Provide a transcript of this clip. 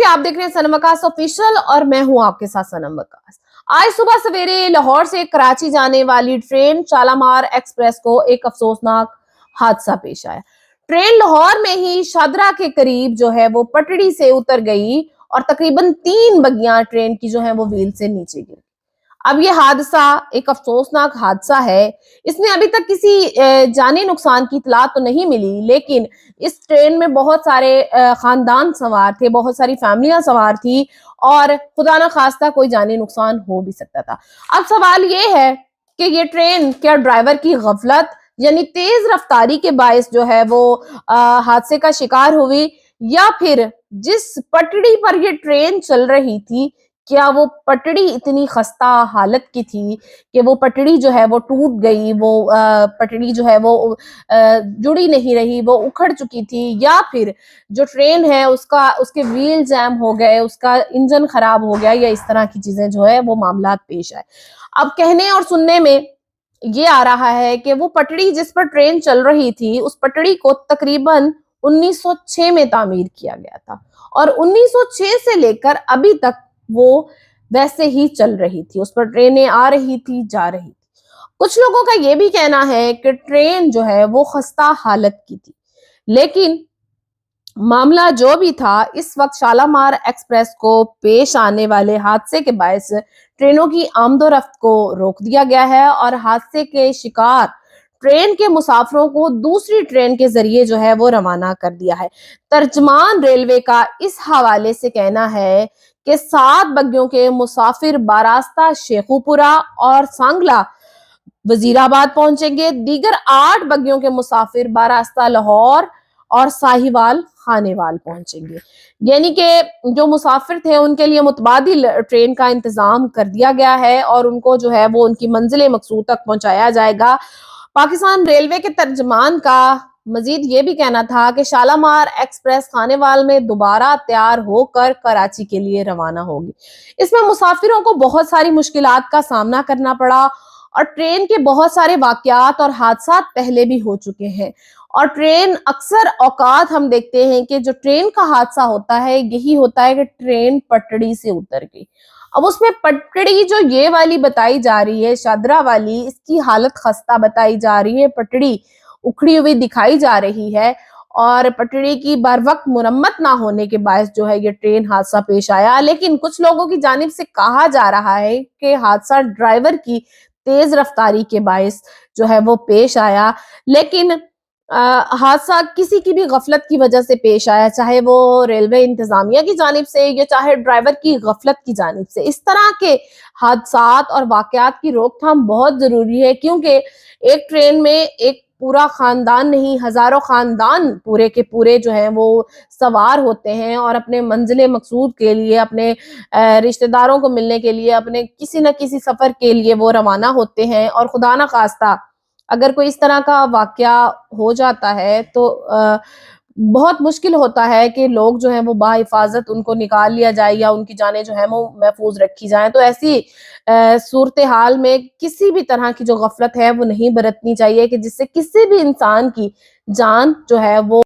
जी, आप देख रहे हैं सनम वकास ऑफिशियल और मैं हूं आपके साथ सनम वकास। आज सुबह सवेरे लाहौर से कराची जाने वाली ट्रेन शालामार एक्सप्रेस को एक अफसोसनाक हादसा पेश आया। ट्रेन लाहौर में ही शादरा के करीब जो है वो पटड़ी से उतर गई और तकरीबन 3 बग्गियां ट्रेन की जो है वो व्हील से नीचे गिरी। अब ये हादसा एक अफसोसनाक हादसा है। इसमें अभी तक किसी जानी नुकसान की इतला तो नहीं मिली, लेकिन इस ट्रेन में बहुत सारे खानदान सवार थे, बहुत सारी फैमिलियां सवार थी और खुदा ना खास्ता कोई जानी नुकसान हो भी सकता था। अब सवाल ये है कि ये ट्रेन क्या ड्राइवर की गफलत यानी तेज रफ्तारी के बायस जो है वो हादसे का शिकार हुई, या फिर जिस पटड़ी पर ये ट्रेन चल रही थी क्या वो पटड़ी इतनी खस्ता हालत की थी कि वो पटड़ी जो है वो टूट गई, वो पटड़ी जो है वो जुड़ी नहीं रही, वो उखड़ चुकी थी, या फिर जो ट्रेन है उसके व्हील जैम हो गए, उसका इंजन खराब हो गया, या इस तरह की चीजें जो है वो मामलात पेश आए। अब कहने और सुनने में ये आ रहा है कि वो पटड़ी जिस पर ट्रेन चल रही थी उस पटड़ी को तकरीबन 1906 में तामीर किया गया था और 1906 से लेकर अभी तक वो वैसे ही चल रही थी, उस पर ट्रेनें आ रही थी, जा रही थी। कुछ लोगों का ये भी कहना है कि ट्रेन जो है वो खस्ता हालत की थी, लेकिन मामला जो भी था, इस वक्त शालामार एक्सप्रेस को पेश आने वाले हादसे के बायस ट्रेनों की आमदोरफ्त को रोक दिया गया है और हादसे के शिकार ट्रेन के मुसाफिरों को दूसरी ट्रेन के जरिए जो है वो रवाना कर दिया है। तर्जमान रेलवे का इस हवाले से कहना है कि 7 बग्गियों के मुसाफिर बारास्ता शेखुपुरा और सांगला वजीराबाद पहुंचेंगे। दीगर 8 बग्गियों के मुसाफिर बारास्ता लाहौर और साहिवाल खानेवाल पहुंचेंगे। यानी कि जो मुसाफिर थे उनके लिए मुतबादिल ट्रेन का इंतजाम कर दिया गया है और उनको जो है वो उनकी मंजिल मकसूद तक पहुंचाया जाएगा। पाकिस्तान रेलवे के तर्जमान का मजीद ये भी कहना था कि शालामार एक्सप्रेस खानेवाल में दोबारा तैयार होकर कराची के लिए रवाना होगी। इसमें मुसाफिरों को बहुत सारी मुश्किलात का सामना करना पड़ा और ट्रेन के बहुत सारे वाकयात और हादसात पहले भी हो चुके हैं और ट्रेन अक्सर औकात हम देखते हैं कि जो ट्रेन का हादसा होता है यही होता है कि ट्रेन पटड़ी से उतर गई। अब उसमें पटड़ी जो ये वाली बताई जा रही है शादरा वाली, इसकी हालत खस्ता बताई जा रही है, पटड़ी उखड़ी हुई दिखाई जा रही है और पटड़ी की बर वक्त मुरम्मत ना होने के बायस जो है ये ट्रेन हादसा पेश आया। लेकिन कुछ लोगों की जानिब से कहा जा रहा है कि हादसा ड्राइवर की तेज रफ्तारी के बायस जो है वो पेश आया, लेकिन हादसा किसी की भी गफलत की वजह से पेश आया, चाहे वो रेलवे इंतजामिया की जानिब से या चाहे ड्राइवर की गफलत की जानिब से। इस तरह के हादसात और वाकयात की रोकथाम बहुत जरूरी है, क्योंकि एक ट्रेन में एक पूरा खानदान नहीं, हजारों खानदान पूरे के पूरे जो है वो सवार होते हैं और अपने मंजिल मकसूद के लिए, अपने रिश्तेदारों को मिलने के लिए, अपने किसी न किसी सफर के लिए वो रवाना होते हैं और खुदा ना खास्ता अगर कोई इस तरह का वाकया हो जाता है तो बहुत मुश्किल होता है कि लोग जो हैं वो बाहिफाजत उनको निकाल लिया जाए या उनकी जानें जो है वो महफूज रखी जाएं। तो ऐसी सूरत हाल में किसी भी तरह की जो गफलत है वो नहीं बरतनी चाहिए कि जिससे किसी भी इंसान की जान जो है वो